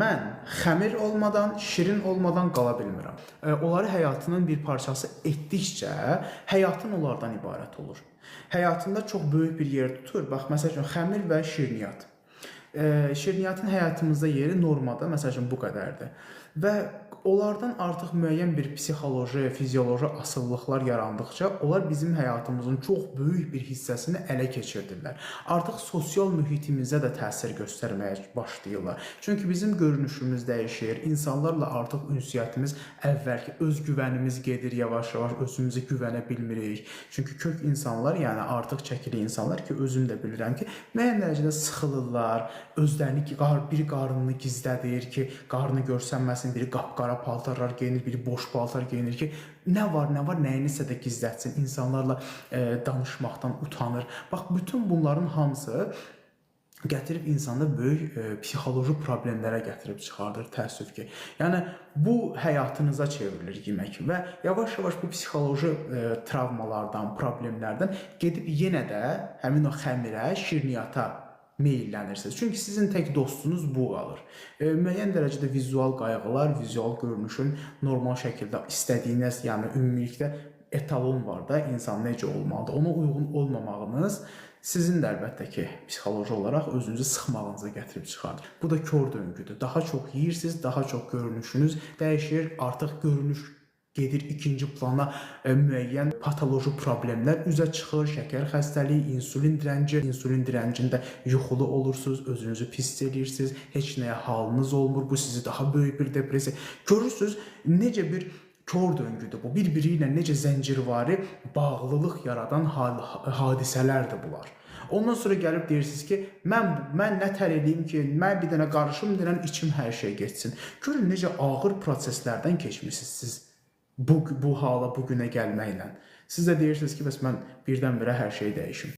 Mən xəmir olmadan, şirin olmadan qala bilmirəm. Onları həyatının bir parçası etdikcə həyatın onlardan ibarət olur. Həyatında çox böyük bir yer tutur. Bax, məsəl üçün, xəmir və şirniyyat. Şirniyyatın həyatımızda yeri normada, məsəl üçün, bu qədərdir. Və onlardan artıq müəyyən bir psixoloji, fizioloji asılılıqlar yarandıqca onlar bizim həyatımızın çox böyük bir hissəsini ələ keçirdirlər. Artıq sosial mühitimizə də təsir göstərməyə başlayırlar. Çünki bizim görünüşümüz dəyişir, insanlarla artıq ünsiyyətimiz əvvəlki özgüvənimiz gedir, yavaş-yavaş özümüzə güvənə bilmirik. Çünki kök insanlar, yəni artıq çəkili insanlar ki, özüm də bilirəm ki, müəyyən dərəcədə sıxılırlar, özlərini biri qarnını gizlədir ki, qarnı görsənməsin, biri qapqara paltarlar geyinir, biri boş paltar geyinir ki, nə var, nəyinisə də gizlətsin, insanlarla danışmaqdan utanır. Bax, bütün bunların hamısı gətirib insanda böyük psixoloji problemlərə gətirib çıxardır, təəssüf ki. Yəni, bu həyatınıza çevrilir yemək və yavaş-yavaş bu psixoloji travmalardan, problemlərdən gedib yenə də həmin o xəmirə, şirniyyata meyillənirsiniz. Çünki sizin tək dostunuz bu qalır. Müəyyən dərəcədə vizual qayğılar, vizual görünüşün normal şəkildə istədiyiniz, yəni ümumilikdə etalon var da, insan necə olmalıdır. Ona uyğun olmamağınız sizin də əlbəttə ki, psixoloji olaraq özünüzü sıxmağınıza gətirib çıxardır. Bu da kör döngüdür. Daha çox yeyirsiniz, daha çox görünüşünüz dəyişir, artıq görünüş gedir ikinci plana, müəyyən patoloji problemlər üzə çıxır, şəkər xəstəliyi, insulin direncində yuxulu olursunuz, özünüzü pis edirsiniz, heç nəyə halınız olmur, bu sizi daha böyük bir depressiya. Görürsünüz, necə bir kör döngüdür bu, bir-biri ilə necə zəncirvari bağlılıq yaradan hadisələrdir bunlar. Ondan sonra gəlib deyirsiniz ki, mən nə tər edeyim ki, mən bir dənə qarışım deyən içim hər şey geçsin. Görün necə ağır proseslərdən keçmişsiniz siz bu hala, bu günə gəlməklə. Siz də deyirsiniz ki, bəs mən birdən-birə hər şey dəyişim.